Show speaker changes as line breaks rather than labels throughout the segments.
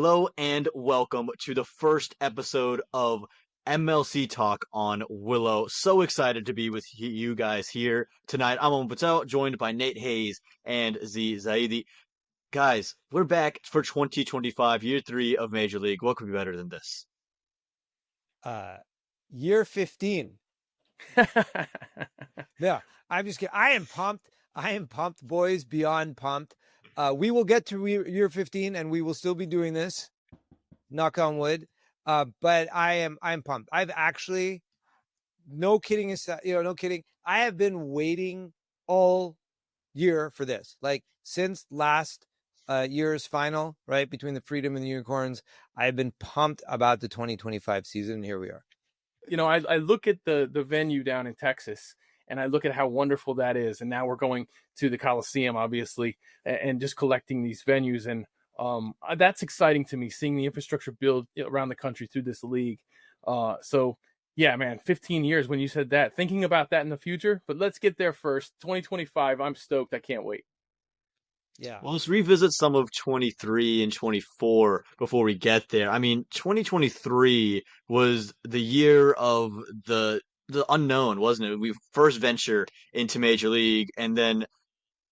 Hello and welcome to the first episode of MLC Talk on Willow. So excited to be with you guys here tonight. I'm Owen Patel, joined by Nate Hayes and Z Zaidi. Guys, we're back for 2025, year 3 of Major League. What could be better than this?
Year 15. Yeah, I'm just kidding. I am pumped, boys, beyond pumped. We will get to year 15 and we will still be doing this, knock on wood. But I'm pumped. I've actually, no kidding, no kidding. I have been waiting all year for this. Like since last year's final, right, between the Freedom and the Unicorns, I've been pumped about the 2025 season. And here we are.
You know, I look at the venue down in Texas, and I look at how wonderful that is. And now we're going to the Coliseum, obviously, and just collecting these venues. And that's exciting to me, seeing the infrastructure build around the country through this league. So, yeah, man, 15 years when you said that, thinking about that in the future. But let's get there first. 2025, I'm stoked. I can't wait.
Yeah.
Well, let's revisit some of 23 and 24 before we get there. I mean, 2023 was the year of the unknown, wasn't it? We first venture into Major League, and then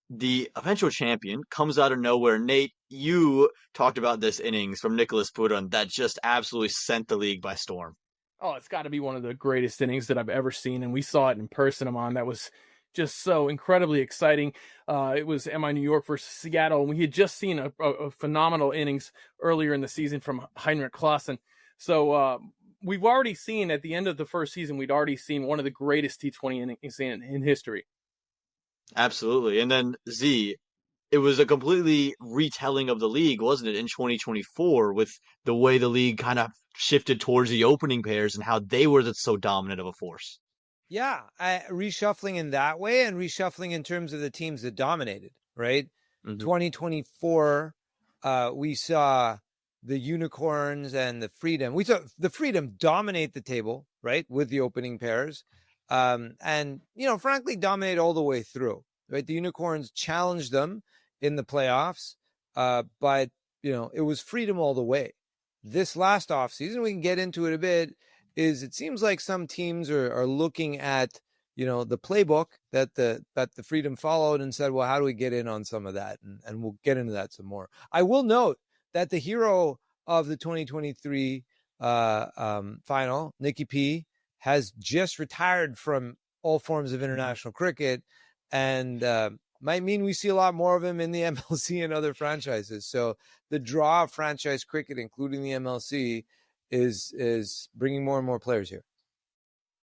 the eventual champion comes out of nowhere. Nate, you talked about this innings from Nicholas Puran that just absolutely sent the league by storm.
Oh, it's got to be one of the greatest innings that I've ever seen, and we saw it in person, Amon. That was just so incredibly exciting. It was MI New York versus Seattle, and we had just seen a phenomenal innings earlier in the season from Heinrich Klaassen. So we've already seen, at the end of the first season, we'd already seen one of the greatest T20 innings in history.
Absolutely. And then Z, it was a completely retelling of the league, wasn't it, in 2024, with the way the league kind of shifted towards the opening pairs and how they were so dominant of a force.
Yeah, reshuffling in that way and reshuffling in terms of the teams that dominated, right? Mm-hmm. 2024, we saw the Unicorns and the Freedom. We saw the Freedom dominate the table, right, with the opening pairs. And, frankly, dominate all the way through, right? The Unicorns challenged them in the playoffs, but, it was Freedom all the way. This last offseason, we can get into it a bit, it seems like some teams are looking at, the playbook that the Freedom followed and said, well, how do we get in on some of that? And we'll get into that some more. I will note that the hero of the 2023 final, Nikki P, has just retired from all forms of international cricket and might mean we see a lot more of him in the MLC and other franchises. So the draw of franchise cricket, including the MLC, is bringing more and more players here.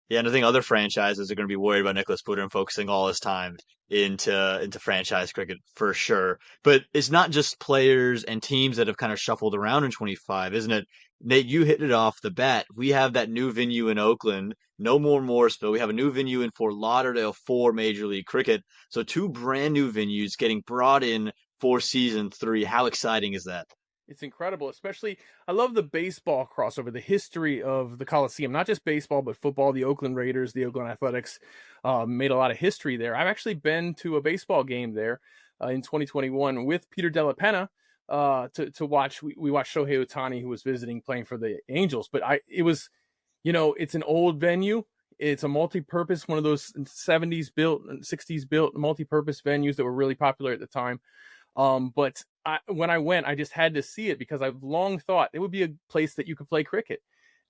Yeah, and I think other franchises are going to be worried about Nicholas Puran focusing all his time into franchise cricket for sure. But it's not just players and teams that have kind of shuffled around in 25, isn't it? Nate, you hit it off the bat. We have that new venue in Oakland, no more Morrisville. We have a new venue in Fort Lauderdale for Major League Cricket. So 2 brand new venues getting brought in for season 3. How exciting is that?
It's incredible, especially I love the baseball crossover, the history of the Coliseum, not just baseball, but football. The Oakland Raiders, the Oakland Athletics made a lot of history there. I've actually been to a baseball game there in 2021 with Peter Della Penna to watch. We watched Shohei Ohtani, who was visiting, playing for the Angels. But it was, it's an old venue. It's a multi-purpose, one of those 70s built, 60s built multi-purpose venues that were really popular at the time. But when I went, I just had to see it because I've long thought it would be a place that you could play cricket.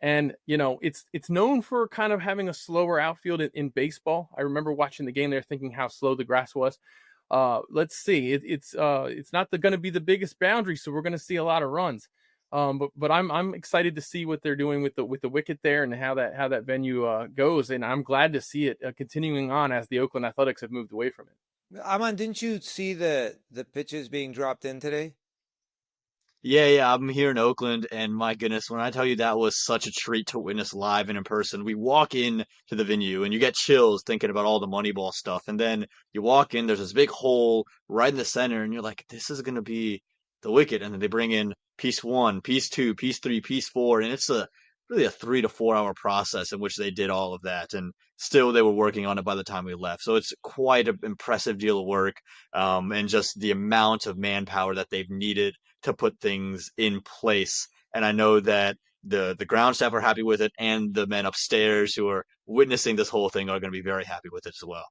And, it's known for kind of having a slower outfield in baseball. I remember watching the game there thinking how slow the grass was. Let's see. It's not going to be the biggest boundary, so we're going to see a lot of runs. But I'm excited to see what they're doing with the wicket there and how that venue goes. And I'm glad to see it continuing on as the Oakland Athletics have moved away from it.
Aman, didn't you see the pitches being dropped in today?
Yeah, I'm here in Oakland, and my goodness, when I tell you that was such a treat to witness live and in person. We walk in to the venue, and you get chills thinking about all the Moneyball stuff, and then you walk in, there's this big hole right in the center, and you're like, this is going to be the wicket, and then they bring in piece 1, piece 2, piece 3, piece 4, and it's really a 3 to 4 hour process in which they did all of that, and still they were working on it by the time we left. So it's quite an impressive deal of work, and just the amount of manpower that they've needed to put things in place. And I know that the ground staff are happy with it, and the men upstairs who are witnessing this whole thing are going to be very happy with it as well.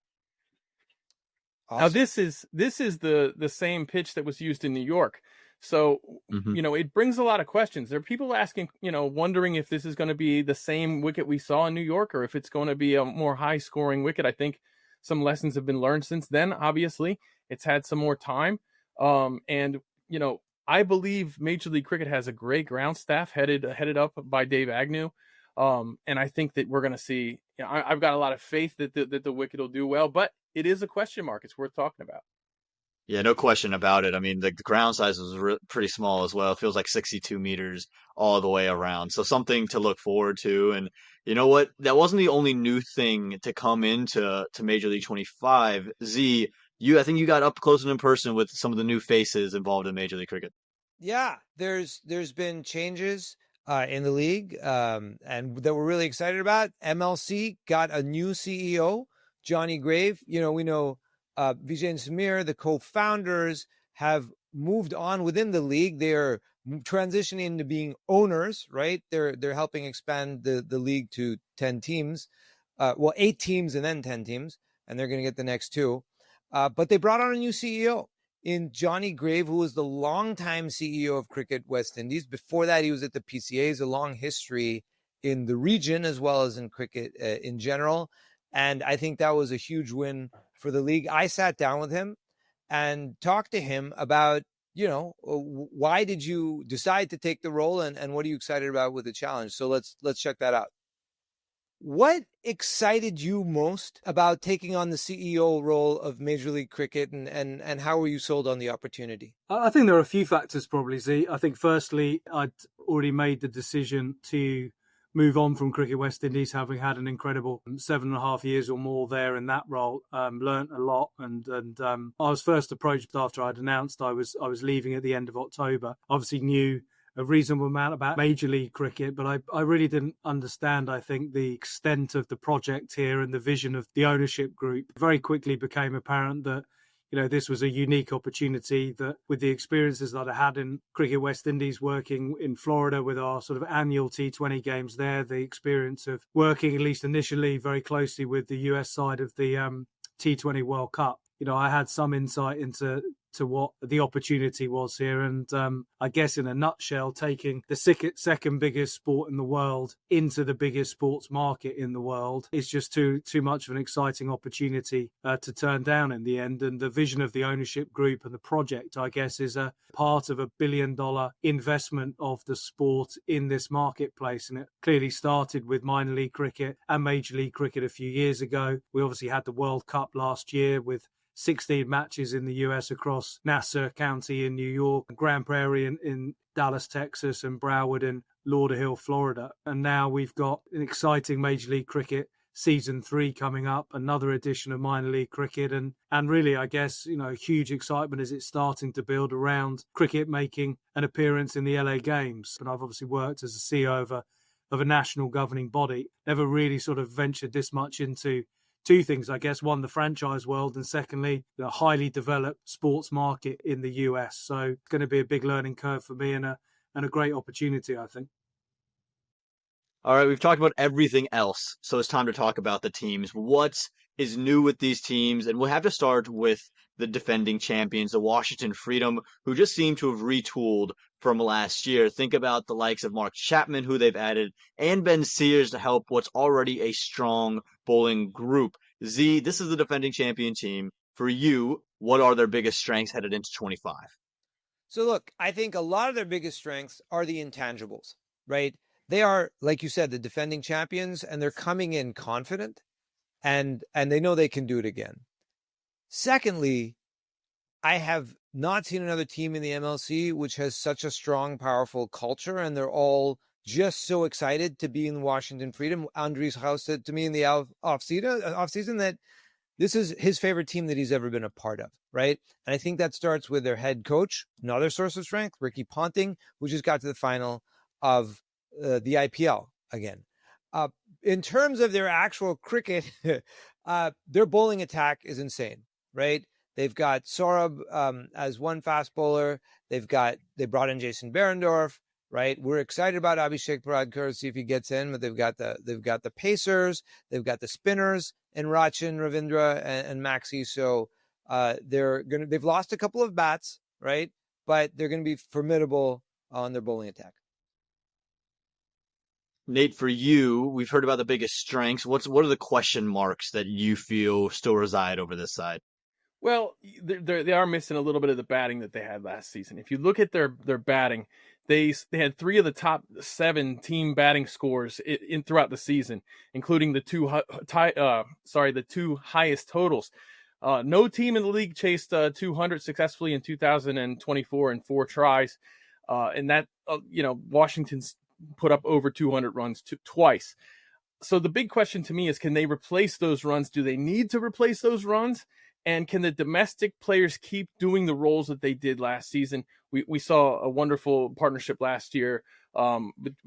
Now
Awesome.
this is the same pitch that was used in New York. So,
Hmm.
it brings a lot of questions. There are people asking, wondering if this is going to be the same wicket we saw in New York, or if it's going to be a more high scoring wicket. I think some lessons have been learned since then. Obviously, it's had some more time. And I believe Major League Cricket has a great ground staff headed up by Dave Agnew. And I think that we're going to see, I've got a lot of faith that the wicket will do well, but it is a question mark. It's worth talking about.
Yeah, no question about it. I mean, the ground size was pretty small as well. It feels like 62 meters all the way around. So something to look forward to. And you know what? That wasn't the only new thing to come into Major League 25. Z, I think you got up close and in person with some of the new faces involved in Major League Cricket.
Yeah, there's been changes in the league, and that we're really excited about. MLC got a new CEO, Johnny Grave. We know Vijay and Samir, the co-founders, have moved on within the league. They are transitioning into being owners, right? They're helping expand the league to 10 teams, 8 teams and then 10 teams, and they're going to get the next 2. But they brought on a new CEO in Johnny Grave, who was the longtime CEO of Cricket West Indies. Before that, he was at the PCA. He's a long history in the region as well as in cricket in general. And I think that was a huge win for the league. I sat down with him and talked to him about, why did you decide to take the role, and what are you excited about with the challenge? So let's check that out. What excited you most about taking on the CEO role of Major League Cricket, and how were you sold on the opportunity?
I think there are a few factors probably, Z. I think firstly, I'd already made the decision to move on from Cricket West Indies, having had an incredible 7.5 years or more there in that role. Learnt a lot, and I was first approached after I'd announced I was leaving at the end of October. Obviously knew a reasonable amount about Major League Cricket, but I really didn't understand, I think, the extent of the project here and the vision of the ownership group. It very quickly became apparent that this was a unique opportunity, that with the experiences that I had in Cricket West Indies, working in Florida with our sort of annual T20 games there, the experience of working, at least initially, very closely with the US side of the T20 World Cup. I had some insight into what the opportunity was here. And I guess in a nutshell, taking the second biggest sport in the world into the biggest sports market in the world is just too much of an exciting opportunity to turn down in the end. And the vision of the ownership group and the project, I guess, is a part of $1 billion investment of the sport in this marketplace. And it clearly started with minor league cricket and Major League Cricket a few years ago. We obviously had the World Cup last year with 16 matches in the US across Nassau County in New York, Grand Prairie in Dallas, Texas, and Broward in Lauderhill, Florida. And now we've got an exciting Major League Cricket Season 3 coming up, another edition of minor league cricket. And really, I guess, huge excitement as it's starting to build around cricket making an appearance in the LA Games. And I've obviously worked as a CEO of a national governing body, never really sort of ventured this much into two things, I guess. One, the franchise world, and secondly, the highly developed sports market in the US. So it's going to be a big learning curve for me and a great opportunity, I think.
All right, we've talked about everything else, so it's time to talk about the teams. What is new with these teams? And we'll have to start with the defending champions, the Washington Freedom, who just seem to have retooled from last year. Think about the likes of Mark Chapman, who they've added, and Ben Sears to help what's already a strong bowling group. Z, this is the defending champion team. For you, what are their biggest strengths headed into 25?
So look, I think a lot of their biggest strengths are the intangibles, right? They are, like you said, the defending champions, and they're coming in confident, and they know they can do it again. Secondly, I have not seen another team in the MLC which has such a strong, powerful culture, and they're all just so excited to be in Washington Freedom. Andres House said to me in the off season that this is his favorite team that he's ever been a part of, right? And I think that starts with their head coach, another source of strength, Ricky Ponting, who just got to the final of the IPL again. In terms of their actual cricket, their bowling attack is insane, right? They've got Sorab as one fast bowler. They brought in Jason Behrendorff, right? We're excited about Abhishek Paradkar, see if he gets in, but they've got the pacers, they've got the spinners, and Rachin, Ravindra, and Maxi. So they've lost a couple of bats, right? But they're going to be formidable on their bowling attack.
Nate, for you, we've heard about the biggest strengths. What are the question marks that you feel still reside over this side?
Well, they are missing a little bit of the batting that they had last season. If you look at their batting, they had 3 of the top 7 team batting scores in throughout the season, including the two highest totals. No team in the league chased 200 successfully in 2024 in 4 tries, and that Washington's put up over 200 runs twice. So the big question to me is, can they replace those runs? Do they need to replace those runs? And can the domestic players keep doing the roles that they did last season? We saw a wonderful partnership last year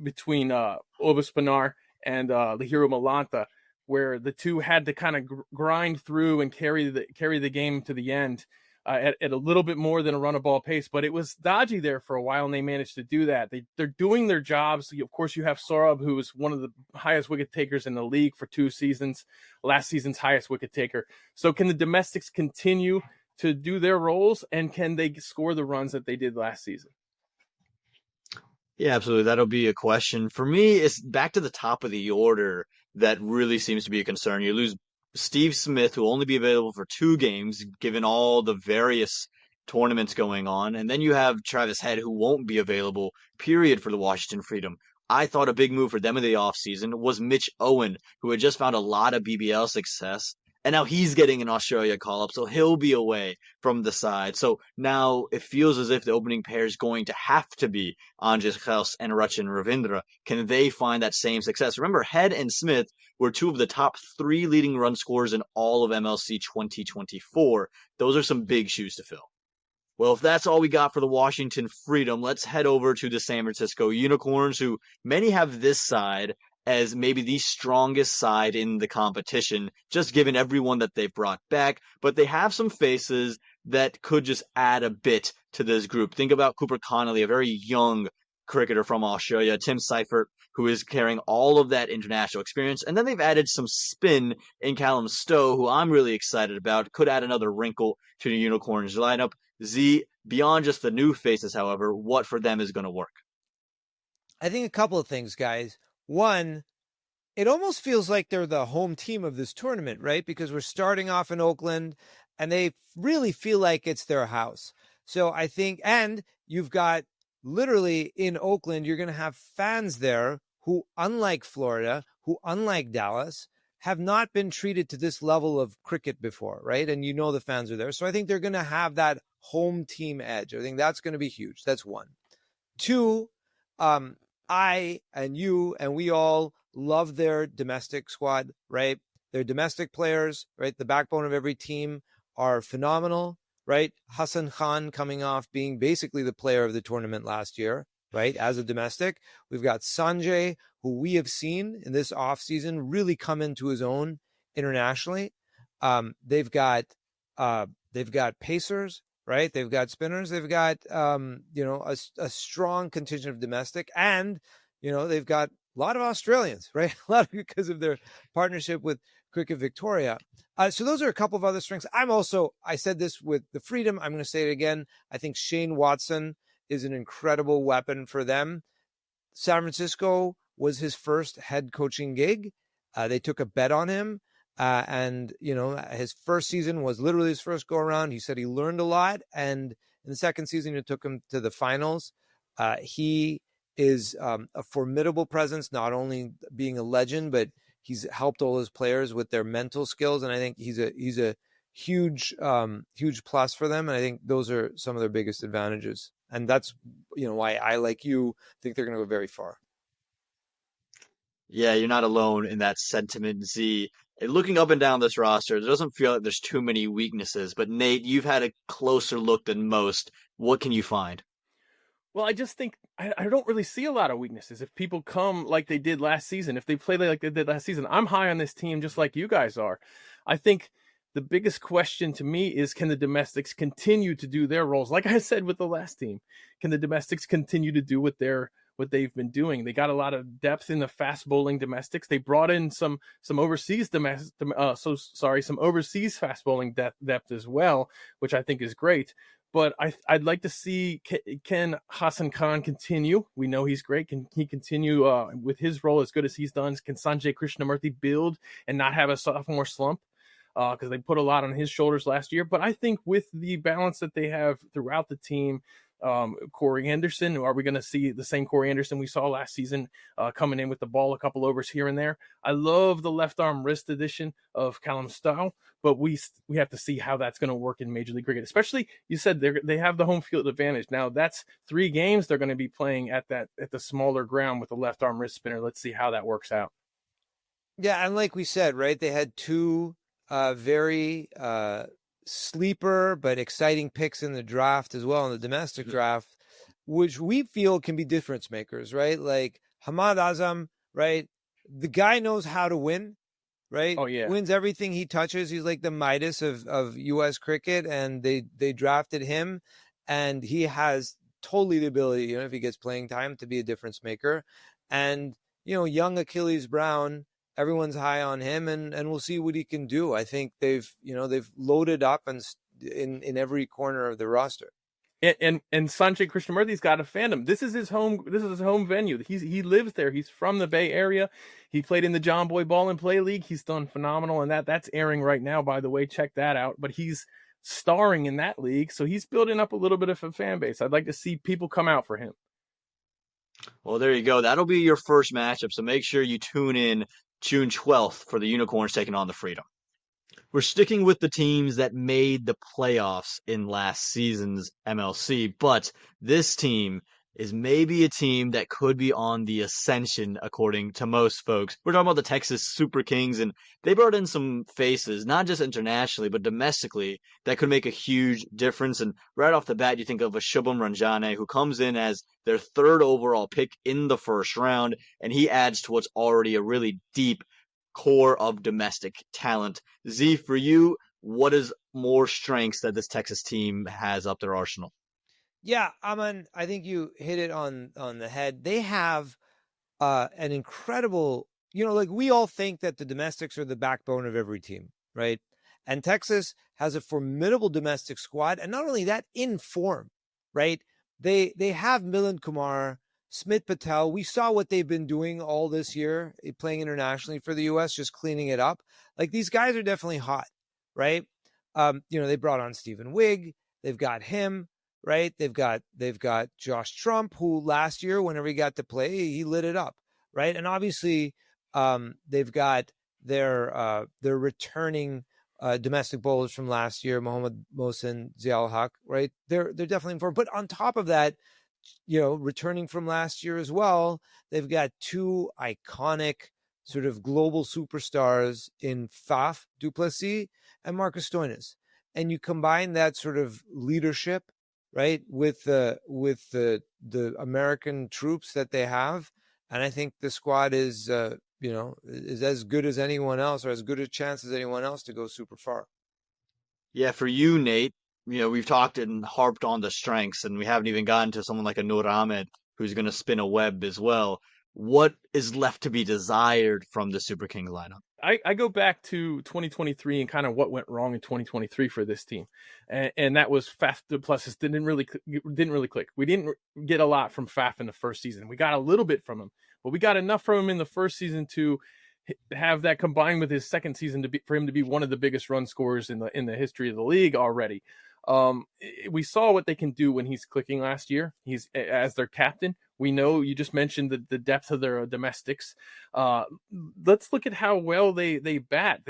between Obus Pinar and Lahiro Malanta, where the two had to kind of grind through and carry the game to the end at a little bit more than a run a ball pace. But it was dodgy there for a while, and they managed to do that. They're doing their jobs. Of course, you have Sorab, who was one of the highest wicket takers in the league for 2 seasons, last season's highest wicket taker. So can the domestics continue to do their roles, and can they score the runs that they did last season?
Yeah, absolutely. That'll be a question. For me, it's back to the top of the order that really seems to be a concern. You lose Steve Smith, who will only be available for 2 games, given all the various tournaments going on. And then you have Travis Head, who won't be available, period, for the Washington Freedom. I thought a big move for them in the offseason was Mitch Owen, who had just found a lot of BBL success. And now he's getting an Australia call-up, so he'll be away from the side. So now it feels as if the opening pair is going to have to be Andres Gels and Rachin Ravindra. Can they find that same success? Remember, Head and Smith were 2 of the top 3 leading run scorers in all of MLC 2024. Those are some big shoes to fill. Well, if that's all we got for the Washington Freedom, let's head over to the San Francisco Unicorns, who many have this side as maybe the strongest side in the competition, just given everyone that they've brought back. But they have some faces that could just add a bit to this group. Think about Cooper Connolly, a very young cricketer from Australia, Tim Seifert, who is carrying all of that international experience. And then they've added some spin in Callum Stowe, who I'm really excited about, could add another wrinkle to the Unicorns lineup. Z, beyond just the new faces, however, what for them is going to work?
I think a couple of things, guys. One, it almost feels like they're the home team of this tournament, right? Because we're starting off in Oakland and they really feel like it's their house. So I think, and you've got literally in Oakland, you're going to have fans there who, unlike Florida, who, unlike Dallas, have not been treated to this level of cricket before, right? And you know the fans are there. So I think they're going to have that home team edge. I think that's going to be huge. That's one. 2, I and you and we all love their domestic squad, right? Their domestic players, right? The backbone of every team are phenomenal, right? Hassan Khan coming off being basically the player of the tournament last year, right? As a domestic. We've got Sanjay, who we have seen in this offseason really come into his own internationally. They've got pacers, right? They've got spinners. They've got, a strong contingent of domestic. And, they've got a lot of Australians, right? A lot because of their partnership with Cricket Victoria. So those are a couple of other strengths. I said this with the Freedom. I'm going to say it again. I think Shane Watson is an incredible weapon for them. San Francisco was his first head coaching gig. They took a bet on him. And his first season was literally his first go around. He said he learned a lot. And in the second season, it took him to the finals. He is a formidable presence, not only being a legend, but he's helped all his players with their mental skills. And I think he's a huge plus for them. And I think those are some of their biggest advantages. And that's, why I, like you, think they're going to go very far.
Yeah, you're not alone in that sentiment, Z. Looking up and down this roster, it doesn't feel like there's too many weaknesses. But Nate, you've had a closer look than most. What can you find?
Well, I just think I don't really see a lot of weaknesses. If people come like they did last season, if they play like they did last season, I'm high on this team just like you guys are. I think The biggest question to me is, can the domestics continue to do their roles? Like I said with the last team, can the domestics continue to do what they've been doing? They got a lot of depth in the fast bowling domestics. They brought in some overseas some overseas fast bowling depth as well, which I think is great. But I'd like to see, can Hassan Khan continue? We know he's great. Can he continue with his role as good as he's done? Can Sanjay Krishnamurthy build and not have a sophomore slump? Because they put a lot on his shoulders last year. But I think with the balance that they have throughout the team, Corey Anderson, are we going to see the same Corey Anderson we saw last season coming in with the ball a couple overs here and there? I love the left arm wrist addition of Callum Stowe, but we have to see how that's going to work in Major League Cricket. Especially, you said they have the home field advantage. Now that's 3 games they're going to be playing at the smaller ground with the left arm wrist spinner. Let's see how that works out.
Yeah, and like we said, right, they had 2 very sleeper but exciting picks in the draft as well, in the domestic draft, which we feel can be difference makers, right? Like Hamad Azam, right? The guy knows how to win, right?
Oh, yeah.
Wins everything he touches. He's like the Midas of U.S. cricket, and they drafted him, and he has totally the ability, if he gets playing time, to be a difference maker. And, young Achilles Brown, everyone's high on him, and we'll see what he can do. I think they've loaded up and in every corner of the roster.
And Sanjay Krishnamurthy's got a fandom. This is his home venue. He lives there. He's from the Bay Area. He played in the John Boy Ball and Play League. He's done phenomenal, and that's airing right now, by the way. Check that out. But he's starring in that league, so he's building up a little bit of a fan base. I'd like to see people come out for him.
Well, there you go. That'll be your first matchup, so make sure you tune in June 12th for the Unicorns taking on the Freedom. We're sticking with the teams that made the playoffs in last season's MLC, but this team is maybe a team that could be on the ascension, according to most folks. We're talking about the Texas Super Kings, and they brought in some faces, not just internationally, but domestically, that could make a huge difference. And right off the bat, you think of a Shubham Ranjane, who comes in as their 3rd overall pick in the first round, and he adds to what's already a really deep core of domestic talent. Z, for you, what is more strengths that this Texas team has up their arsenal?
Yeah, Aman, I think you hit it on the head. They have an incredible, like we all think that the domestics are the backbone of every team, right? And Texas has a formidable domestic squad. And not only that, in form, right? They have Milind Kumar, Smit Patel. We saw what they've been doing all this year, playing internationally for the U.S., just cleaning it up. Like, these guys are definitely hot, right? They brought on Stephen Wigg. They've got him. Right, they've got Josh Trump, who last year, whenever he got to play, he lit it up, right? And obviously, they've got their returning domestic bowlers from last year, Mohammad Mohsin, Ziaul Haq, right? They're definitely in form. But on top of that, returning from last year as well, they've got 2 iconic sort of global superstars in Faf du Plessis and Marcus Stoinis, and you combine that sort of leadership, right, with the American troops that they have, and I think the squad is as good as anyone else, or as good a chance as anyone else to go super far.
Yeah, for you, Nate, we've talked and harped on the strengths, and we haven't even gotten to someone like a Noor Ahmed who's going to spin a web as well. What is left to be desired from the Super Kings lineup?
I go back to 2023 and kind of what went wrong in 2023 for this team, and that was Faf du Plessis didn't really click. We didn't get a lot from Faf in the first season. We got a little bit from him, but we got enough from him in the first season to have that combined with his second season for him to be one of the biggest run scorers in the history of the league already. We saw what they can do when he's clicking last year. He's as their captain. We know you just mentioned the depth of their domestics. Let's look at how well they bat.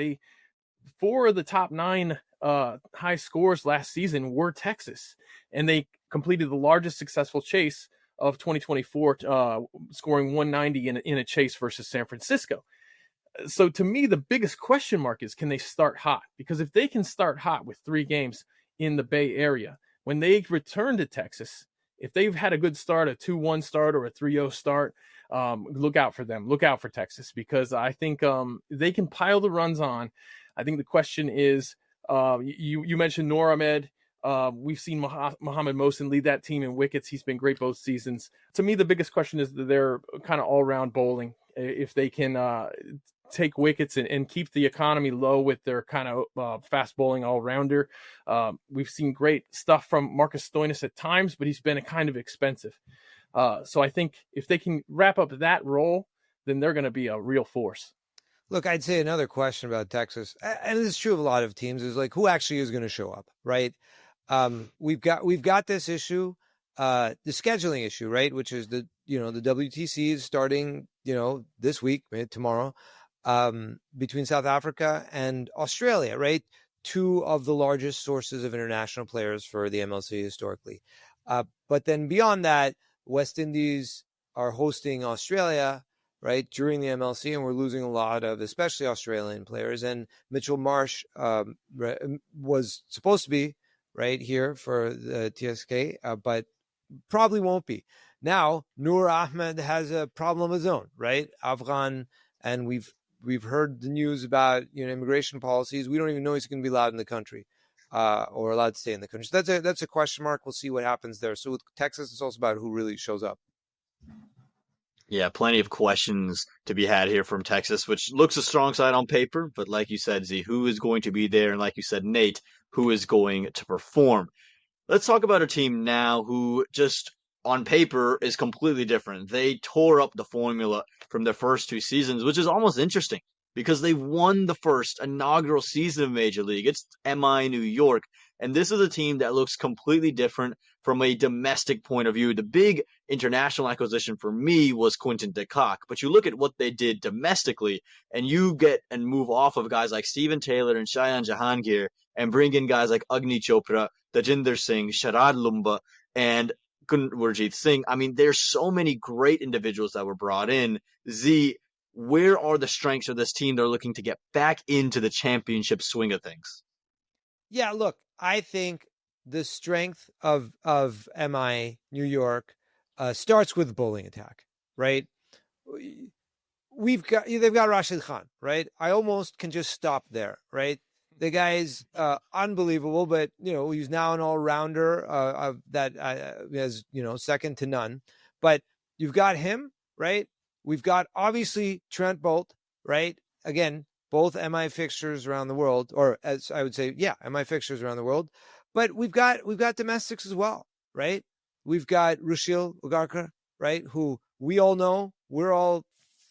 4 of the top 9 high scores last season were Texas, and they completed the largest successful chase of 2024, scoring 190 in a chase versus San Francisco. So to me, the biggest question mark is, can they start hot? Because if they can start hot with 3 games in the Bay Area, when they return to Texas, if they've had a good start, a 2-1 start or a 3-0 start, look out for them. Look out for Texas, because I think they can pile the runs on. I think the question is, You mentioned Noor Ahmed. We've seen Mohamed Mohsen lead that team in wickets. He's been great both seasons. To me, the biggest question is their kind of all-round bowling. If they can take wickets and keep the economy low with their kind of fast bowling all-rounder. We've seen great stuff from Marcus Stoinis at times, but he's been kind of expensive. So I think if they can wrap up that role, then they're going to be a real force.
Look, I'd say another question about Texas, and this is true of a lot of teams, is like who actually is going to show up, right? We've got this issue, the scheduling issue, right? Which is the WTC is starting, this week, tomorrow, between South Africa and Australia, right? Two of the largest sources of international players for the MLC historically. But then beyond that, West Indies are hosting Australia, right, during the MLC, and we're losing a lot of, especially Australian players. And Mitchell Marsh was supposed to be right here for the TSK, but probably won't be. Now, Noor Ahmed has a problem of his own, right? Afghan, and we've heard the news about immigration policies. We don't even know he's going to be allowed in the country or allowed to stay in the country. So that's a question mark. We'll see what happens there. So with Texas, it's also about who really shows up.
Yeah, plenty of questions to be had here from Texas, which looks a strong side on paper. But like you said, Z, who is going to be there? And like you said, Nate, who is going to perform? Let's talk about a team now who just on paper is completely different. They tore up the formula from their first two seasons, which is almost interesting because they won the first inaugural season of Major League. It's MI New York. And this is a team that looks completely different from a domestic point of view. The big international acquisition for me was Quinton de Kock. But you look at what they did domestically, and you get and move off of guys like Steven Taylor and Shayan Jahangir and bring in guys like Agni Chopra, Tajinder Singh, Sharad Lumba, and Gunwarjeet Singh. I mean, there's so many great individuals that were brought in. Z, where are the strengths of this team? They're looking to get back into the championship swing of things.
Yeah, look, I think the strength of MI New York starts with the bowling attack, right? They've got Rashid Khan, right? I almost can just stop there, right? The guy's unbelievable, but he's now an all-rounder that has second to none. But you've got him, right? We've got obviously Trent Bolt, right? Again, both MI fixtures around the world, or as I would say, MI fixtures around the world. But we've got domestics as well, right? We've got Rushil Ugarkar, right? Who we all know, we're all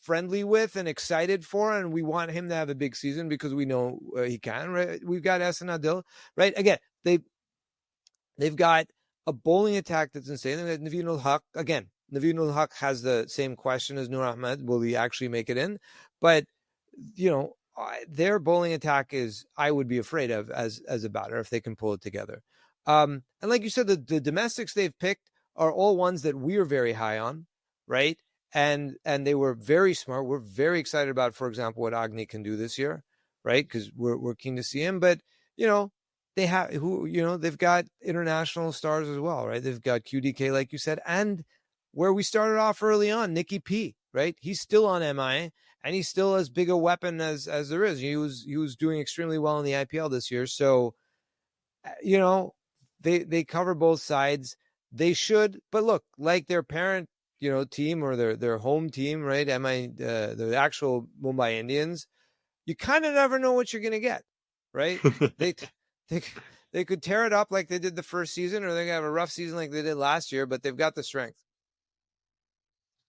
friendly with and excited for, and we want him to have a big season because we know he can, right? We've got Hassan Adil, right? Again, they've got a bowling attack that's insane. They've got Naveen ul Haq. Again, Naveen ul Haq has the same question as Noor Ahmed. Will he actually make it in? But, their bowling attack is, I would be afraid of as a batter if they can pull it together. And like you said, the domestics they've picked are all ones that we are very high on, right? And they were very smart. We're very excited about, for example, what Agni can do this year, right? Because we're keen to see him. But they've got international stars as well, right? They've got QDK, like you said, and where we started off early on, Nicky P, right? He's still on MI, and he's still as big a weapon as there is. He was doing extremely well in the IPL this year. So, they cover both sides. They should, but look, like their parent, team or their home team, right? The actual Mumbai Indians, you kind of never know what you're going to get, right? they could tear it up like they did the first season, or they're going to have a rough season like they did last year, but they've got the strength.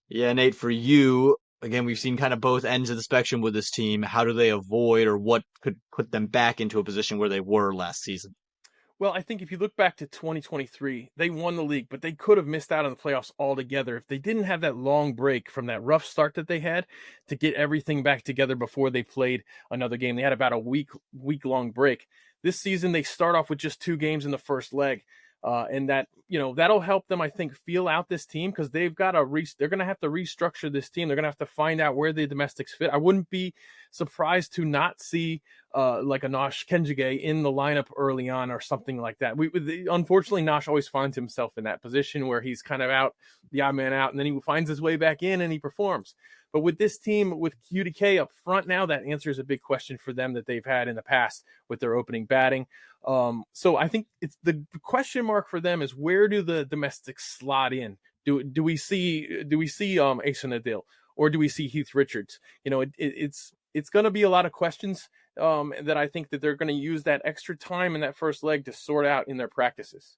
Yeah, Nate, for you, again, we've seen kind of both ends of the spectrum with this team. How do they avoid, or what could put them back into a position where they were last season?
Well, I think if you look back to 2023, they won the league, but they could have missed out on the playoffs altogether if they didn't have that long break from that rough start that they had to get everything back together before they played another game. They had about a week-long break. This season, they start off with just 2 games in the first leg. And that, that'll help them, I think, feel out this team because they've got they're going to have to restructure this team. They're going to have to find out where the domestics fit. I wouldn't be surprised to not see like a Nosh Kenjige in the lineup early on or something like that. Unfortunately, Nosh always finds himself in that position where he's kind of out, the odd man out, and then he finds his way back in and he performs. But with this team, with QDK up front now, that answers a big question for them that they've had in the past with their opening batting. So I think it's the question mark for them is, where do the domestics slot in? Do we see Asa Nadil, or do we see Heath Richards? It's going to be a lot of questions that I think that they're going to use that extra time in that first leg to sort out in their practices.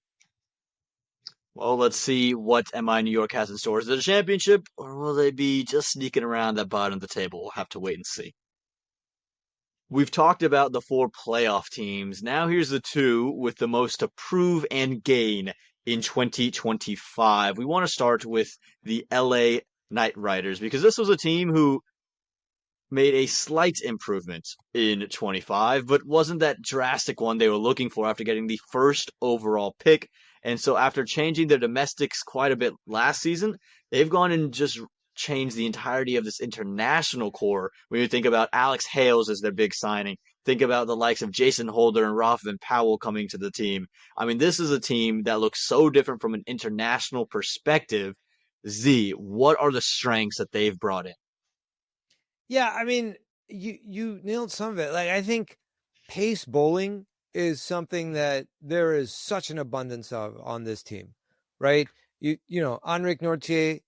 Well, let's see what MI New York has in store. Is it a championship, or will they be just sneaking around that bottom of the table? We'll have to wait and see. We've talked about the 4 playoff teams. Now here's the 2 with the most to prove and gain in 2025. We want to start with the LA Knight Riders, because this was a team who made a slight improvement in 25, but wasn't that drastic one they were looking for after getting the first overall pick. And so after changing their domestics quite a bit last season, they've gone and just changed the entirety of this international core. When you think about Alex Hales as their big signing, think about the likes of Jason Holder and Rothman Powell coming to the team. I mean, this is a team that looks so different from an international perspective. Z, what are the strengths that they've brought in?
Yeah, I mean, you nailed some of it. Like, I think pace bowling is something that there is such an abundance of on this team, right? You know, Enrique Nortier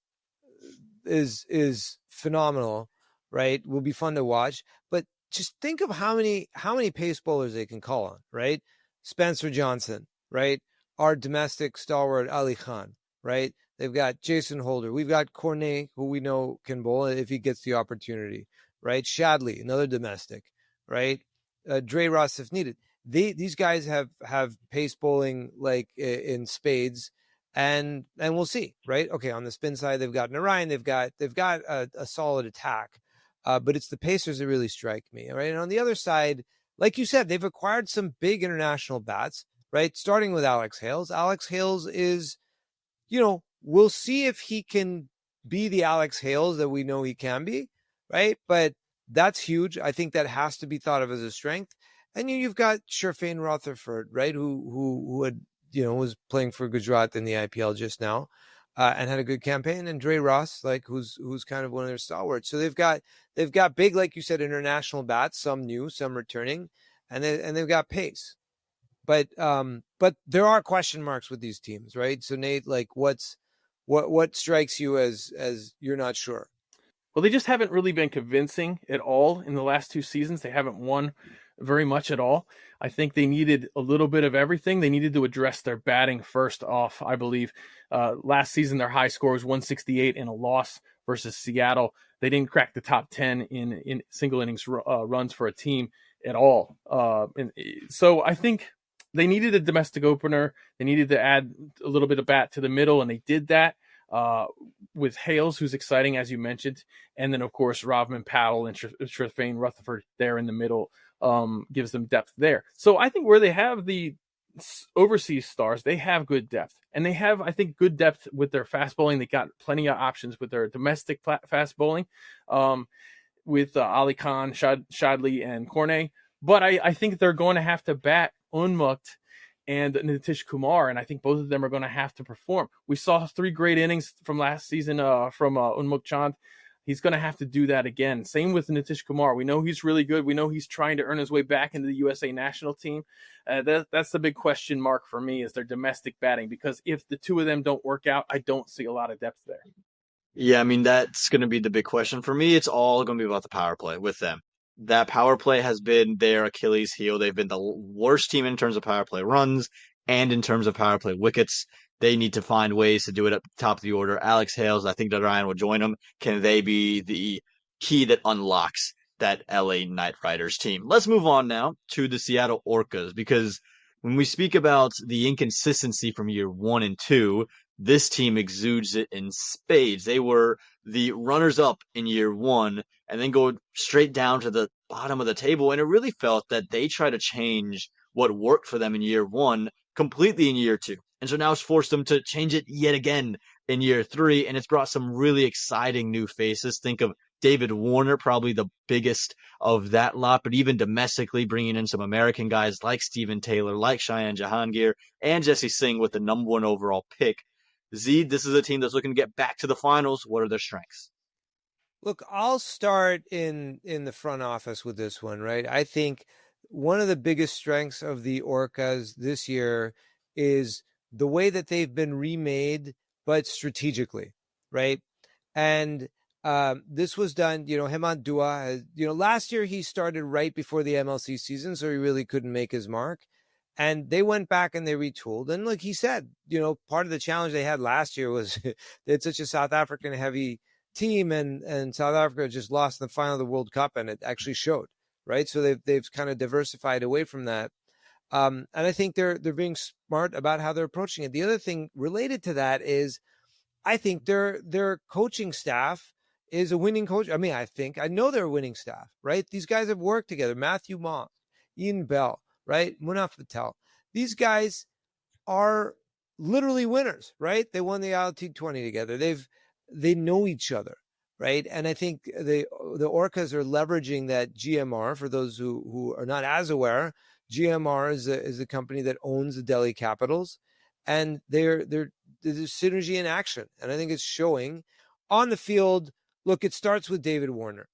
is phenomenal, right? Will be fun to watch, but just think of how many pace bowlers they can call on, right? Spencer Johnson, right? Our domestic stalwart Ali Khan, right? They've got Jason Holder. We've got Cornet, who we know can bowl if he gets the opportunity, right? Shadley, another domestic, right? Dre Ross if needed. These guys have pace bowling like in spades, and we'll see, right? Okay, on the spin side, they've got Narayan, they've got a solid attack, but it's the pacers that really strike me, right? And on the other side, like you said, they've acquired some big international bats, right? Starting with Alex Hales. Alex Hales is, we'll see if he can be the Alex Hales that we know he can be, right? But that's huge. I think that has to be thought of as a strength. And you've got Sherfane Rutherford, right, who had, was playing for Gujarat in the IPL just now, and had a good campaign. And Dre Ross, like, who's kind of one of their stalwarts. So they've got big, like you said, international bats, some new, some returning, and they've got pace. But there are question marks with these teams, right? So Nate, like, what strikes you as you're not sure?
Well, they just haven't really been convincing at all in the last 2 seasons. They haven't won very much at all. I think they needed a little bit of everything. They needed to address their batting first off, I believe. Last season, their high score was 168 in a loss versus Seattle. They didn't crack the top 10 in single innings runs for a team at all. So I think they needed a domestic opener. They needed to add a little bit of bat to the middle, and they did that with Hales, who's exciting, as you mentioned. And then, of course, Rothman Powell and Sherfane Rutherford there in the middle gives them depth there. So I think where they have the overseas stars, they have good depth. And they have, I think, good depth with their fast bowling. They got plenty of options with their domestic fast bowling with Ali Khan, Shadley, and Cornet. But I think they're going to have to bat Unmukt and Nitish Kumar, and I think both of them are going to have to perform. We saw 3 great innings from last season from Unmukt Chand. He's going to have to do that again. Same with Nitish Kumar. We know he's really good. We know he's trying to earn his way back into the USA national team. That's the big question mark for me, is their domestic batting, because if the 2 of them don't work out, I don't see a lot of depth there.
Yeah, I mean, that's going to be the big question. For me, it's all going to be about the power play with them. That power play has been their Achilles heel. They've been the worst team in terms of power play runs and in terms of power play wickets. They need to find ways to do it at the top of the order. Alex Hales, I think that Ryan will join them. Can they be the key that unlocks that LA Knight Riders team? Let's move on now to the Seattle Orcas, because when we speak about the inconsistency from year 1 and 2, this team exudes it in spades. They were the runners-up in year 1 and then go straight down to the bottom of the table. And it really felt that they tried to change what worked for them in year 1 completely in year 2. And so now it's forced them to change it yet again in year 3. And it's brought some really exciting new faces. Think of David Warner, probably the biggest of that lot, but even domestically bringing in some American guys like Steven Taylor, like Cheyenne Jahangir, and Jesse Singh with the number 1 overall pick. Z, this is a team that's looking to get back to the finals. What are their strengths?
Look, I'll start in the front office with this one, right? I think one of the biggest strengths of the Orcas this year is the way that they've been remade, but strategically, right? And this was done, Hemant Dua, last year he started right before the MLC season, so he really couldn't make his mark. And they went back and they retooled. And like he said, part of the challenge they had last year was they had such a South African heavy team, and South Africa just lost in the final of the World Cup, and it actually showed, right? So they've kind of diversified away from that. And I think they're being smart about how they're approaching it. The other thing related to that is I think their coaching staff is a winning coach. I mean, I know they're a winning staff, right? These guys have worked together. Matthew Moss, Ian Bell, right? Munaf Patel. These guys are literally winners, right? They won the Altitude 20 together. They know each other, right? And I think the Orcas are leveraging that GMR. For those who are not as aware, GMR is a company that owns the Delhi Capitals, and there's synergy in action. And I think it's showing on the field. Look, it starts with David Warner.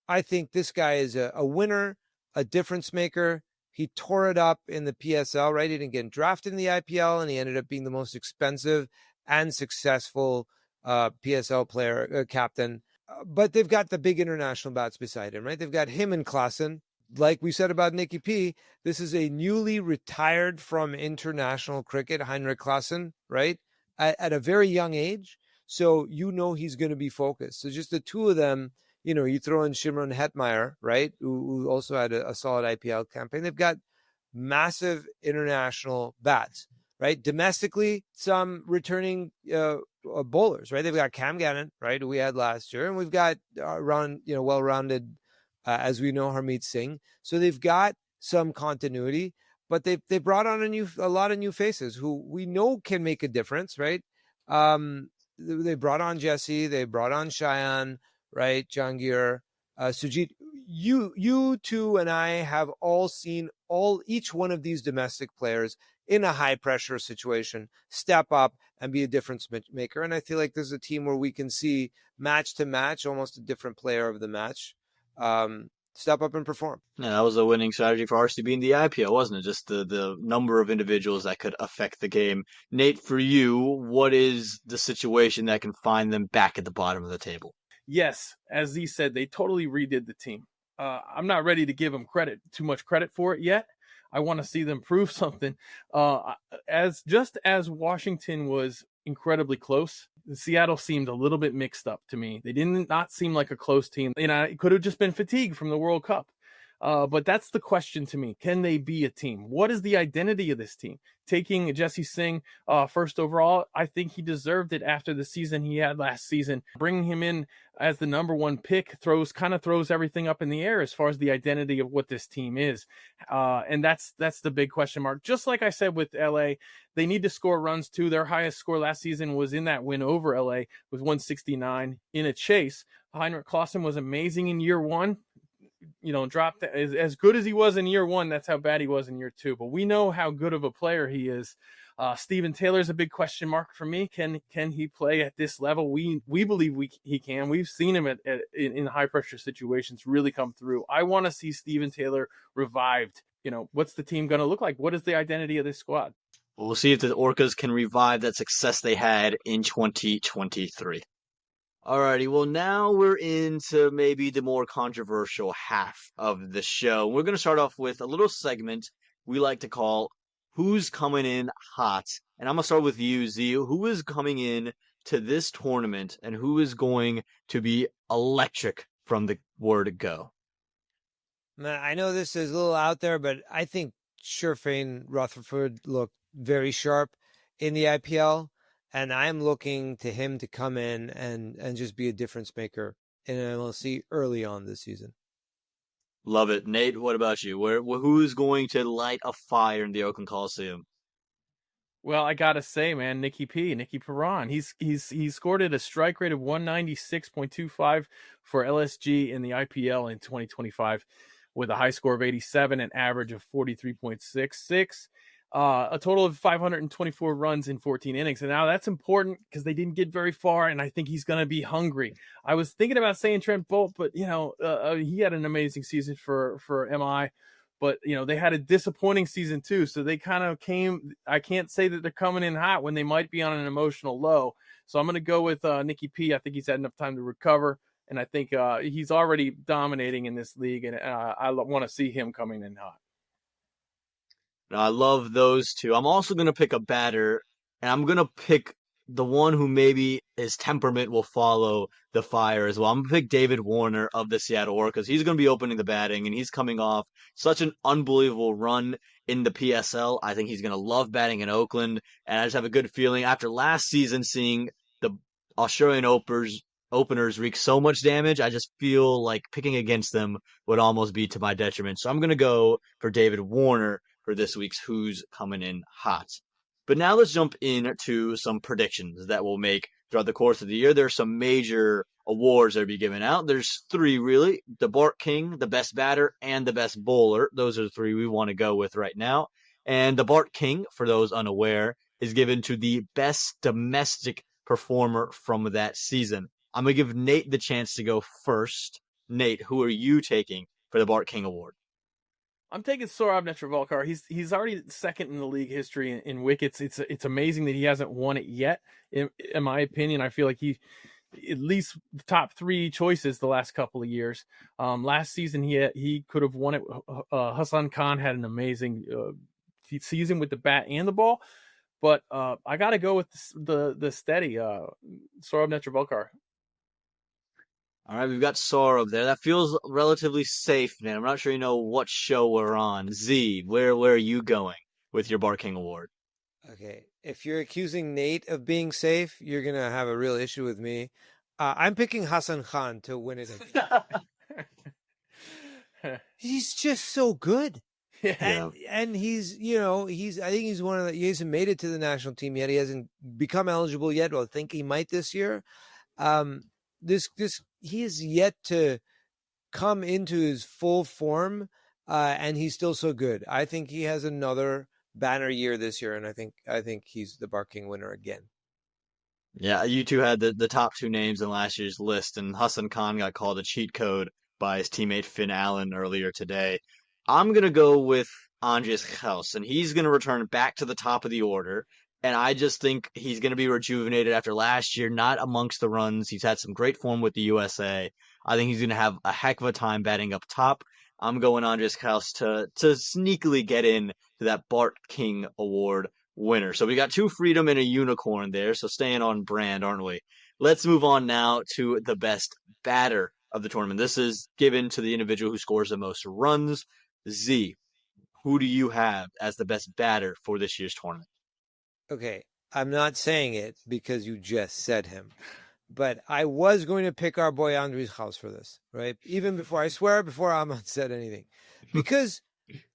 I think this guy is a winner, a difference maker. He tore it up in the PSL, right? He didn't get drafted in the IPL, and he ended up being the most expensive and successful PSL player, captain. But they've got the big international bats beside him, right? They've got him and Klaassen. Like we said about Nicky P, this is a newly retired from international cricket, Heinrich Klaassen, right? At a very young age. So he's going to be focused. So just the two of them, you throw in Shimron Hetmeyer, right? Who also had a solid IPL campaign. They've got massive international bats, right? Domestically, some returning bowlers, right? They've got Cam Gannon, right, who we had last year, and we've got well-rounded, as we know, Harmeet Singh. So they've got some continuity, but they brought on a lot of new faces who we know can make a difference, right? They brought on Jesse, they brought on Cheyenne, right? Jahangir, Sujit. You two and I have all seen each one of these domestic players in a high pressure situation step up and be a difference maker. And I feel like this is a team where we can see match to match, almost a different player of the match, step up and perform.
Yeah, that was a winning strategy for RCB in the IPL, wasn't it? Just the number of individuals that could affect the game. Nate, for you, what is the situation that can find them back at the bottom of the table?
Yes, as Z said, they totally redid the team. I'm not ready to give them too much credit for it yet. I want to see them prove something. As Washington was incredibly close, Seattle seemed a little bit mixed up to me. They did not seem like a close team. It could have just been fatigue from the World Cup. But that's the question to me. Can they be a team? What is the identity of this team? Taking Jesse Singh first overall, I think he deserved it after the season he had last season. Bringing him in as the number one pick throws everything up in the air as far as the identity of what this team is. And that's the big question mark. Just like I said with LA, they need to score runs too. Their highest score last season was in that win over LA with 169 in a chase. Heinrich Klaassen was amazing in year one. Dropped as good as he was in year one. That's how bad he was in year two. But we know how good of a player he is. Steven Taylor's a big question mark for me. Can he play at this level? We believe he can. We've seen him in high pressure situations really come through. I want to see Steven Taylor revived. What's the team going to look like? What is the identity of this squad?
Well, we'll see if the Orcas can revive that success they had in 2023. Alrighty, well now we're into maybe the more controversial half of the show. We're going to start off with a little segment we like to call Who's Coming In Hot? And I'm going to start with you, Z. Who is coming in to this tournament and who is going to be electric from the word go?
Man, I know this is a little out there, but I think Sherfane Rutherford looked very sharp in the IPL. And I'm looking to him to come in and just be a difference maker in MLC early on this season.
Love it. Nate, what about you? Who's going to light a fire in the Oakland Coliseum?
Well, I gotta say, man, Nicky Perron. He's scored at a strike rate of 196.25 for LSG in the IPL in 2025 with a high score of 87 and average of 43.66. a total of 524 runs in 14 innings. And now that's important because they didn't get very far, and I think he's going to be hungry. I was thinking about saying Trent Bolt, but, he had an amazing season for MI. But, they had a disappointing season too. So they kind of I can't say that they're coming in hot when they might be on an emotional low. So I'm going to go with Nicky P. I think he's had enough time to recover. And I think he's already dominating in this league. And I want to see him coming in hot.
I love those two. I'm also going to pick a batter, and I'm going to pick the one who maybe his temperament will follow the fire as well. I'm going to pick David Warner of the Seattle Orcas. He's going to be opening the batting, and he's coming off such an unbelievable run in the PSL. I think he's going to love batting in Oakland, and I just have a good feeling after last season seeing the Australian openers wreak so much damage, I just feel like picking against them would almost be to my detriment. So I'm going to go for David Warner for this week's Who's Coming In Hot. But now let's jump into some predictions that we'll make throughout the course of the year. There's some major awards that will be given out. There's three, really. The Bart King, the best batter, and the best bowler. Those are the three we want to go with right now. And the Bart King, for those unaware, is given to the best domestic performer from that season. I'm going to give Nate the chance to go first. Nate, who are you taking for the Bart King Award?
I'm taking Saurabh Netravalkar. He's already second in the league history in wickets. It's amazing that he hasn't won it yet. In my opinion, I feel like he at least top three choices the last couple of years. Last season he could have won it. Hassan Khan had an amazing season with the bat and the ball, but I got to go with the steady Saurabh Netravalkar.
All right, we've got Saurabh there. That feels relatively safe, man. I'm not sure you know what show we're on. Z, where are you going with your Bart King Award?
Okay, if you're accusing Nate of being safe, you're going to have a real issue with me. I'm picking Hassan Khan to win it. He's just so good.
Yeah.
And he's, I think he's one of he hasn't made it to the national team yet. He hasn't become eligible yet. Well, I think he might this year. He is yet to come into his full form, and he's still so good. I think he has another banner year this year, and I think he's the Bart King winner again.
Yeah, you two had the top two names in last year's list, and Hassan Khan got called a cheat code by his teammate Finn Allen earlier today. I'm going to go with Andries Gels, and he's going to return back to the top of the order. And I just think he's going to be rejuvenated after last year, not amongst the runs. He's had some great form with the USA. I think he's going to have a heck of a time batting up top. I'm going Andries Gels to sneakily get in to that Bart King Award winner. So we got two Freedom and a Unicorn there, so staying on brand, aren't we? Let's move on now to the best batter of the tournament. This is given to the individual who scores the most runs. Z, who do you have as the best batter for this year's tournament?
Okay, I'm not saying it because you just said him, but I was going to pick our boy Andries Gels for this, right? Even before Ahmad said anything, because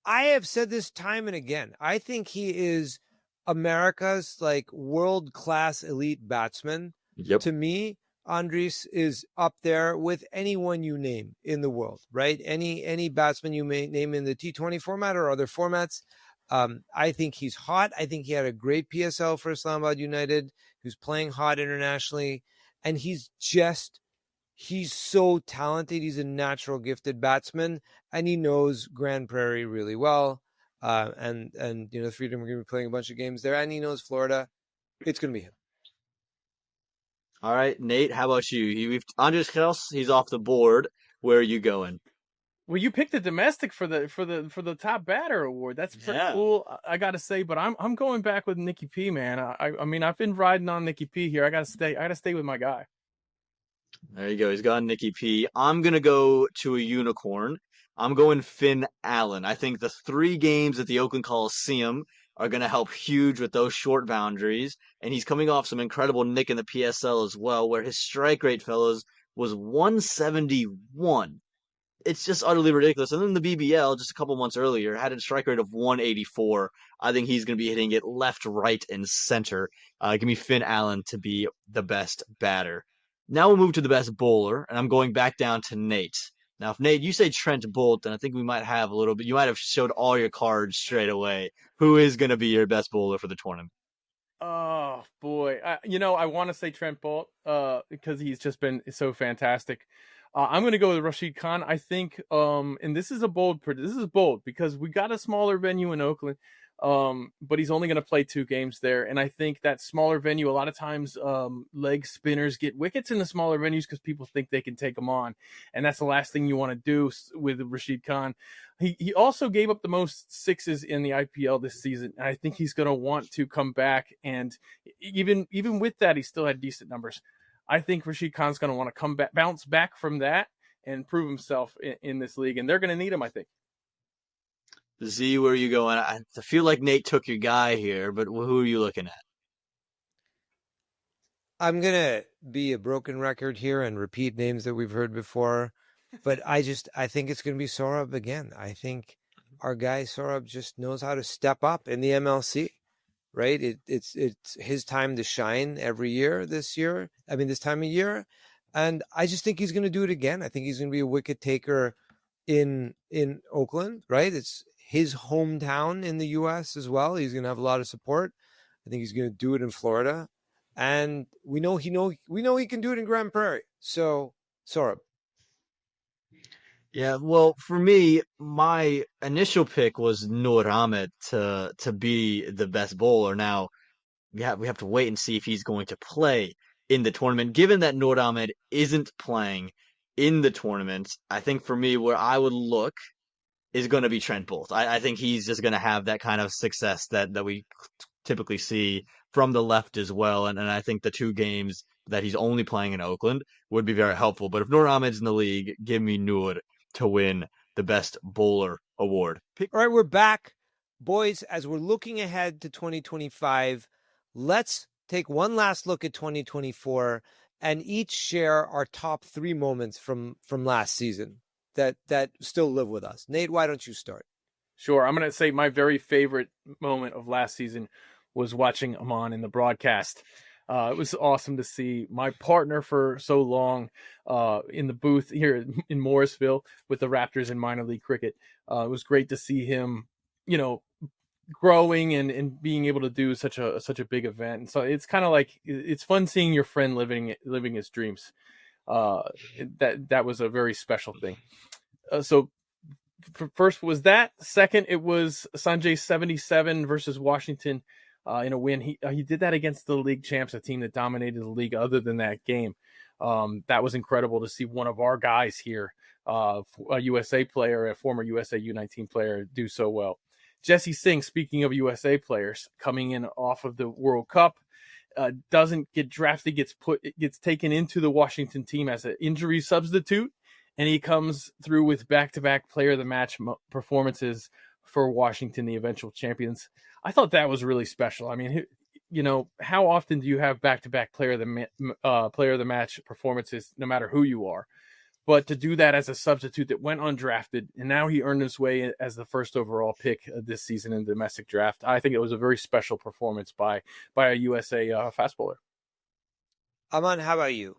I have said this time and again. I think he is America's world-class elite batsman.
Yep.
To me, Andries is up there with anyone you name in the world, right? Any batsman you may name in the T20 format or other formats. I think he's hot. I think he had a great PSL for Islamabad United. He was playing hot internationally, and he's so talented. He's a natural gifted batsman, and he knows Grand Prairie really well. And Freedom, we're going to be playing a bunch of games there, and he knows Florida. It's going to be him.
All right, Nate, how about you? Andries Gels, he's off the board. Where are you going?
Well, you picked the domestic for the top batter award. That's pretty cool, I got to say. But I'm going back with Nicky P, man. I mean, I've been riding on Nicky P here. I got to stay with my guy.
There you go. He's got Nicky P. I'm gonna go to a unicorn. I'm going Finn Allen. I think the 3 games at the Oakland Coliseum are gonna help huge with those short boundaries, and he's coming off some incredible nick in the PSL as well, where his strike rate, fellas, was 171. It's just utterly ridiculous. And then the BBL, just a couple months earlier, had a strike rate of 184. I think he's going to be hitting it left, right, and center. Give me Finn Allen to be the best batter. Now we'll move to the best bowler, and I'm going back down to Nate. Now, if Nate, you say Trent Bolt, then I think we might have a little bit. You might have showed all your cards straight away. Who is going to be your best bowler for the tournament?
Oh boy, I want to say Trent Bolt because he's just been so fantastic. I'm going to go with Rashid Khan. I think, and this is bold because we got a smaller venue in Oakland, but he's only going to play 2 games there. And I think that smaller venue, a lot of times leg spinners get wickets in the smaller venues because people think they can take them on. And that's the last thing you want to do with Rashid Khan. He also gave up the most 6s in the IPL this season. And I think he's going to want to come back. And even with that, he still had decent numbers. I think Rashid Khan's going to want to bounce back from that and prove himself in this league. And they're going to need him, I think.
Z, where are you going? I feel like Nate took your guy here, but who are you looking at?
I'm going to be a broken record here and repeat names that we've heard before. But I think it's going to be Saurabh again. I think our guy Saurabh just knows how to step up in the MLC. Right? It's his time to shine every year this time of year. And I just think he's going to do it again. I think he's going to be a wicket taker in Oakland, right? It's his hometown in the U.S. as well. He's going to have a lot of support. I think he's going to do it in Florida. And we know he can do it in Grand Prairie. So, Saurabh.
Yeah, well, for me, my initial pick was Noor Ahmed to be the best bowler. Now, we have to wait and see if he's going to play in the tournament. Given that Noor Ahmed isn't playing in the tournament, I think for me, where I would look is going to be Trent Bolt. I think he's just going to have that kind of success that we typically see from the left as well. And I think the 2 games that he's only playing in Oakland would be very helpful. But if Noor Ahmed's in the league, give me Noor to win the best bowler award.
All right, we're back. Boys, as we're looking ahead to 2025, let's take one last look at 2024 and each share our top 3 moments from last season that still live with us. Nate, why don't you start?
Sure. I'm going to say my very favorite moment of last season was watching Aman in the broadcast. It was awesome to see my partner for so long in the booth here in Morrisville with the Raptors in minor league cricket. It was great to see him, growing and being able to do such a big event. And so it's kind of like, it's fun seeing your friend living his dreams. That was a very special thing. So first was that. Second, it was Sanjay's 77 versus Washington in a win. He did that against the league champs, a team that dominated the league other than that game. That was incredible to see one of our guys here, a USA player, a former USA U19 player, do so well. Jesse Singh, speaking of USA players, coming in off of the World Cup, doesn't get drafted, gets taken into the Washington team as an injury substitute, and he comes through with back-to-back player of the match performances for Washington, the eventual champions. I thought that was really special. I mean, how often do you have back-to-back player of the match performances, no matter who you are? But to do that as a substitute that went undrafted, and now he earned his way as the first overall pick this season in the domestic draft, I think it was a very special performance by a USA fast bowler.
Aman, how about you?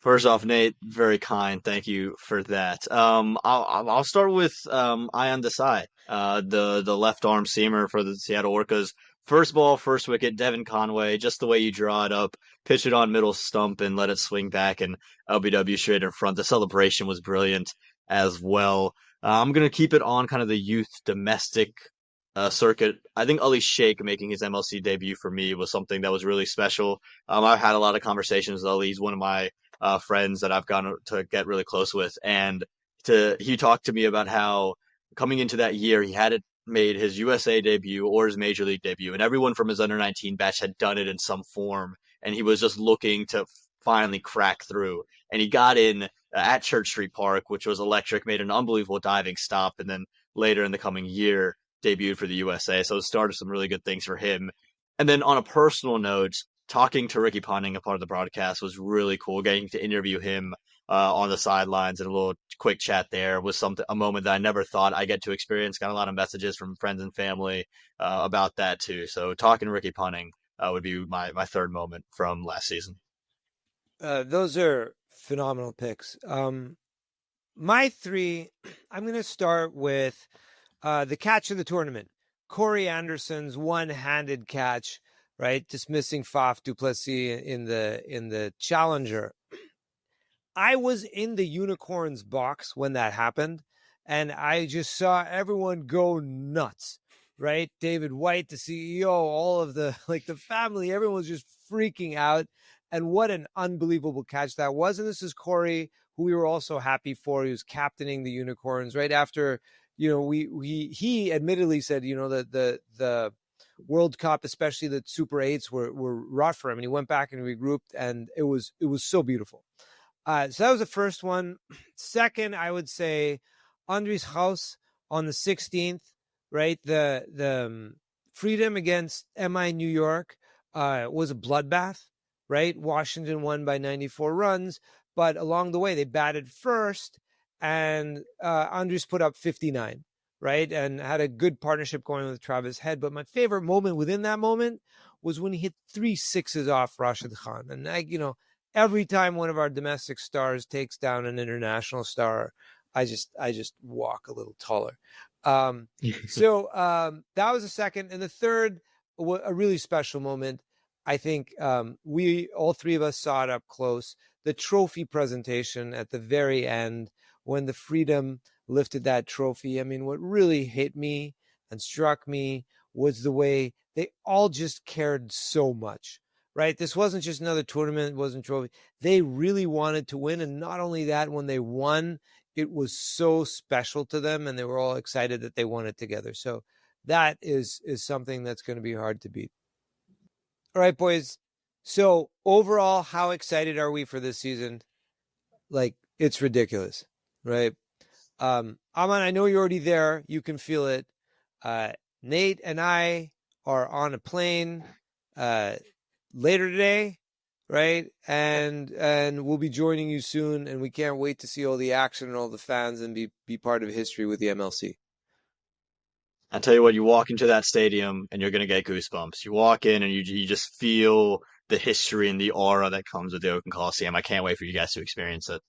First off, Nate, very kind. Thank you for that. I'll start with Ayan Desai, the left arm seamer for the Seattle Orcas. First ball, first wicket, Devin Conway, just the way you draw it up, pitch it on middle stump and let it swing back and LBW straight in front. The celebration was brilliant as well. I'm going to keep it on kind of the youth domestic circuit. I think Ali Sheikh making his MLC debut for me was something that was really special. I've had a lot of conversations with Ali. He's one of my friends that I've gotten to get really close with. And he talked to me about how coming into that year, he hadn't made his USA debut or his major league debut, and everyone from his under 19 batch had done it in some form, and he was just looking to finally crack through. And he got in at Church Street Park, which was electric, made an unbelievable diving stop, and then later in the coming year debuted for the USA. So it started some really good things for him. And then on a personal note, talking to Ricky Ponting, a part of the broadcast, was really cool. Getting to interview him on the sidelines and a little quick chat there was a moment that I never thought I'd get to experience. Got a lot of messages from friends and family about that too. So talking to Ricky Ponting would be my third moment from last season.
Those are phenomenal picks. My three, I'm going to start with the catch of the tournament. Corey Anderson's one-handed catch, right? Dismissing Faf du Plessis in the challenger. I was in the Unicorns box when that happened, and I just saw everyone go nuts, right? David White, the CEO, all of the family, everyone was just freaking out. And what an unbelievable catch that was. And this is Corey, who we were also happy for. He was captaining the Unicorns right after, he admittedly said, that the World Cup, especially the Super 8s were rough for him. And he went back and regrouped, and it was so beautiful. So that was the first one. Second, I would say Andries House on the 16th, right? The Freedom against MI New York was a bloodbath, right? Washington won by 94 runs, but along the way they batted first, and Andries put up 59, right? And had a good partnership going with Travis Head. But my favorite moment within that moment was when he hit 3 sixes off Rashid Khan. And every time one of our domestic stars takes down an international star, I just walk a little taller. So that was the second. And the third, a really special moment. I think all three of us saw it up close. The trophy presentation at the very end, when the Freedom lifted that trophy. I mean, what really hit me and struck me was the way they all just cared so much. Right? This wasn't just another tournament. It wasn't trophy. They really wanted to win. And not only that, when they won, it was so special to them, and they were all excited that they won it together. So that is something that's going to be hard to beat. All right, boys. So overall, how excited are we for this season? Like, it's ridiculous, right? Aman, I know you're already there. You can feel it. Nate and I are on a plane later today, right? And we'll be joining you soon, and we can't wait to see all the action and all the fans and be part of history with the MLC.
I tell you what, you walk into that stadium and you're gonna get goosebumps. You walk in and you just feel the history and the aura that comes with the Oakland Coliseum. I can't wait for you guys to experience it.